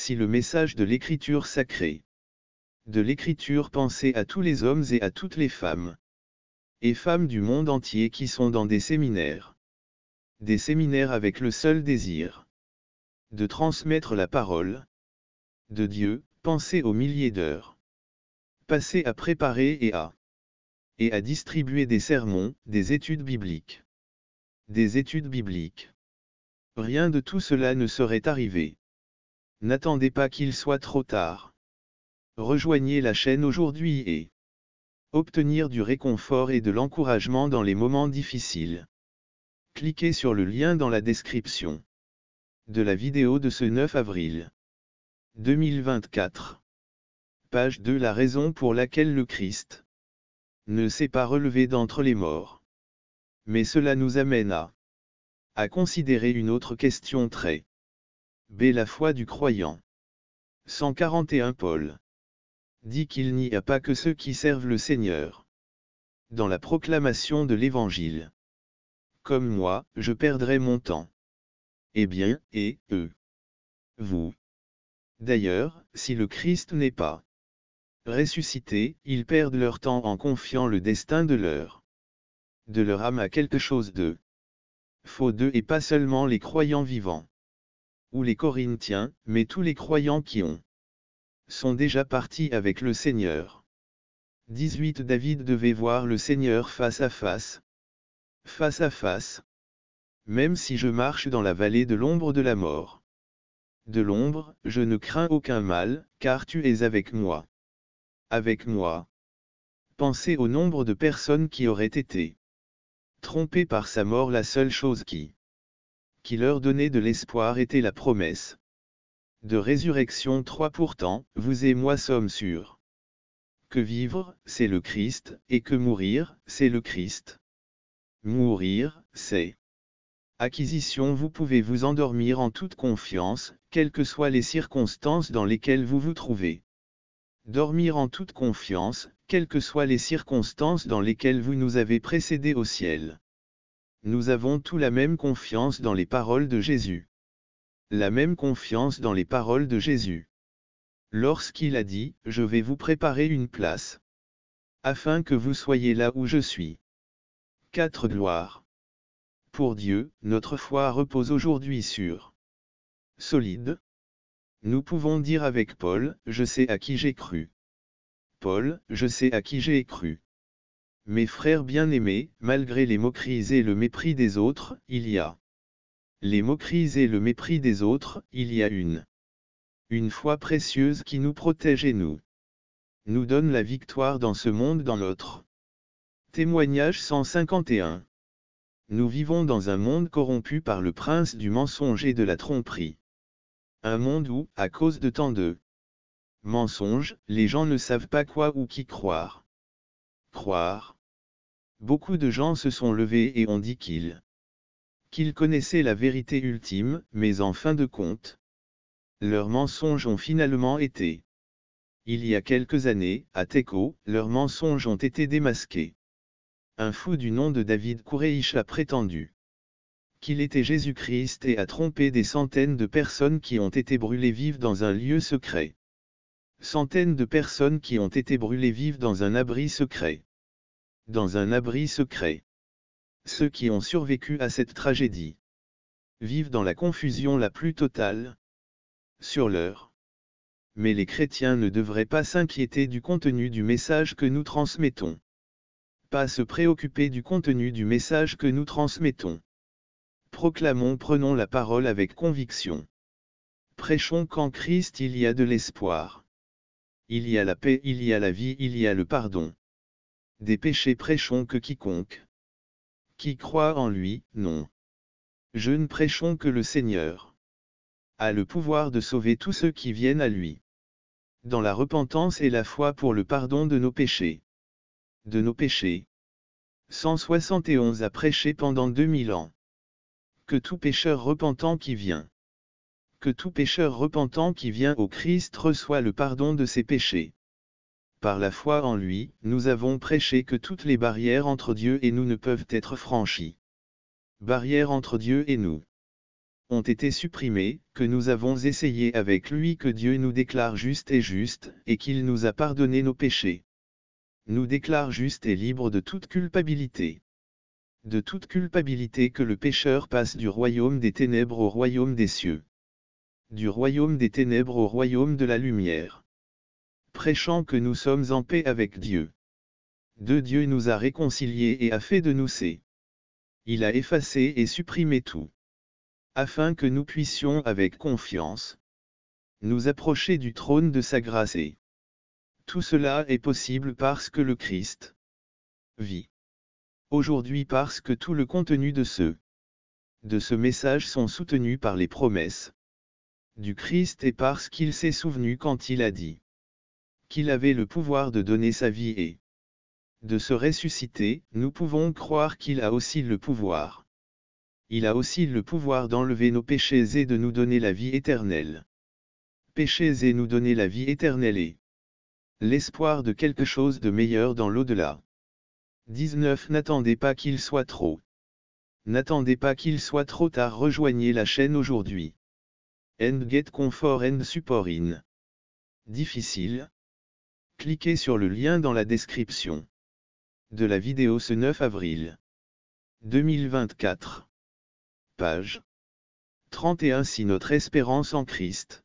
si le message de l'écriture sacrée, de l'écriture pensée à tous les hommes et à toutes les femmes et femmes du monde entier qui sont dans des séminaires avec le seul désir de transmettre la parole de Dieu, pensée aux milliers d'heures passées à préparer et à distribuer des sermons, des études bibliques. Rien de tout cela ne serait arrivé. N'attendez pas qu'il soit trop tard. Rejoignez la chaîne aujourd'hui et obtenir du réconfort et de l'encouragement dans les moments difficiles. Cliquez sur le lien dans la description de la vidéo de ce 9 avril 2024. Page 2. La raison pour laquelle le Christ ne s'est pas relevé d'entre les morts. Mais cela nous amène à considérer une autre question très B. La foi du croyant. 141. Paul dit qu'il n'y a pas que ceux qui servent le Seigneur dans la proclamation de l'Évangile. Comme moi, je perdrai mon temps. Eh bien, et eux, vous. D'ailleurs, si le Christ n'est pas ressuscité, ils perdent leur temps en confiant le destin de leur âme à quelque chose de faux d'eux, et pas seulement les croyants vivants ou les Corinthiens, mais tous les croyants qui sont déjà partis avec le Seigneur. 18. David devait voir le Seigneur face à face. Face à face. Même si je marche dans la vallée de l'ombre de la mort. De l'ombre, je ne crains aucun mal, car tu es avec moi. Avec moi. Pensez au nombre de personnes qui auraient été trompées par sa mort. La seule chose qui leur donnait de l'espoir était la promesse de résurrection. 3. Pourtant, vous et moi sommes sûrs que vivre, c'est le Christ, et que mourir, c'est le Christ. Mourir, c'est acquisition. Vous pouvez vous endormir en toute confiance, quelles que soient les circonstances dans lesquelles vous vous trouvez. Dormir en toute confiance, quelles que soient les circonstances dans lesquelles vous nous avez précédés au ciel. Nous avons tous la même confiance dans les paroles de Jésus. La même confiance dans les paroles de Jésus. Lorsqu'il a dit, « Je vais vous préparer une place, afin que vous soyez là où je suis. » 4. Gloire. Pour Dieu, notre foi repose aujourd'hui sur solide. Nous pouvons dire avec Paul, « Je sais à qui j'ai cru. » Paul, « Je sais à qui j'ai cru. » Mes frères bien-aimés, malgré les moqueries et le mépris des autres, il y a une foi précieuse qui nous protège et nous donne la victoire dans ce monde. Dans notre témoignage 151. Nous vivons dans un monde corrompu par le prince du mensonge et de la tromperie. Un monde où, à cause de tant de mensonges, les gens ne savent pas quoi ou qui croire. Beaucoup de gens se sont levés et ont dit qu'ils connaissaient la vérité ultime, mais en fin de compte, leurs mensonges ont finalement été. Il y a quelques années, à Teco, leurs mensonges ont été démasqués. Un fou du nom de David Koreich a prétendu qu'il était Jésus-Christ et a trompé des centaines de personnes qui ont été brûlées vives dans un lieu secret. Centaines de personnes qui ont été brûlées vives dans un abri secret. Dans un abri secret. Ceux qui ont survécu à cette tragédie vivent dans la confusion la plus totale sur l'heure. Mais les chrétiens ne devraient pas s'inquiéter du contenu du message que nous transmettons. Pas se préoccuper du contenu du message que nous transmettons. Proclamons, prenons la parole avec conviction. Prêchons qu'en Christ il y a de l'espoir. Il y a la paix, il y a la vie, il y a le pardon des péchés. Prêchons que quiconque qui croit en lui, non. Jeûne. Prêchons que le Seigneur a le pouvoir de sauver tous ceux qui viennent à lui dans la repentance et la foi pour le pardon de nos péchés. 171 a prêché pendant 2000 ans. Que tout pécheur repentant qui vient au Christ reçoit le pardon de ses péchés. Par la foi en lui, nous avons prêché que toutes les barrières entre Dieu et nous ne peuvent être franchies. Barrières entre Dieu et nous ont été supprimés, que nous avons essayé avec lui, que Dieu nous déclare juste, et qu'il nous a pardonné nos péchés. Nous déclare juste et libre de toute culpabilité. De toute culpabilité que le pécheur passe du royaume des ténèbres au royaume des cieux. Du royaume des ténèbres au royaume de la lumière. Prêchant que nous sommes en paix avec Dieu. Dieu nous a réconciliés et a fait de nous ses. Il a effacé et supprimé tout. Afin que nous puissions avec confiance nous approcher du trône de sa grâce et tout cela est possible parce que le Christ vit. Aujourd'hui parce que tout le contenu de ce message sont soutenus par les promesses du Christ et parce qu'il s'est souvenu quand il a dit qu'il avait le pouvoir de donner sa vie et de se ressusciter, nous pouvons croire qu'il a aussi le pouvoir. Il a aussi le pouvoir d'enlever nos péchés et de nous donner la vie éternelle. Péchés et nous donner la vie éternelle et l'espoir de quelque chose de meilleur dans l'au-delà. 19. N'attendez pas qu'il soit trop. N'attendez pas qu'il soit trop tard. Rejoignez la chaîne aujourd'hui. And get comfort and support in. Difficile. Cliquez sur le lien dans la description de la vidéo ce 9 avril 2024. Page 31. Si notre espérance en Christ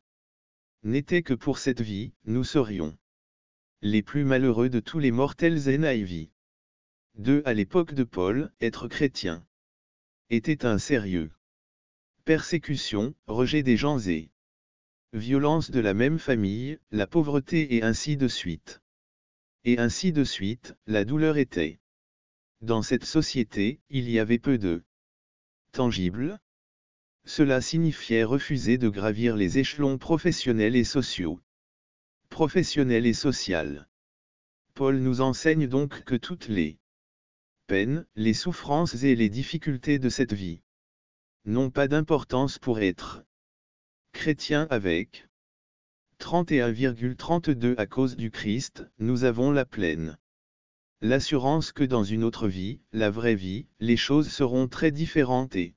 n'était que pour cette vie, nous serions les plus malheureux de tous les mortels NIV. 2. À l'époque de Paul, être chrétien était un sérieux persécution, rejet des gens et violence de la même famille, la pauvreté et ainsi de suite. Et ainsi de suite, la douleur était. Dans cette société, il y avait peu de tangibles. Cela signifiait refuser de gravir les échelons professionnels et sociaux. Professionnel et social. Paul nous enseigne donc que toutes les peines, les souffrances et les difficultés de cette vie n'ont pas d'importance pour être chrétien avec 31,32 à cause du Christ, nous avons la pleine l'assurance que dans une autre vie, la vraie vie, les choses seront très différentes et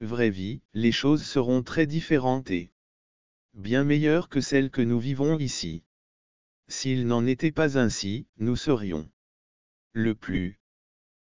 vraie vie, les choses seront très différentes et bien meilleures que celles que nous vivons ici. S'il n'en était pas ainsi, nous serions le plus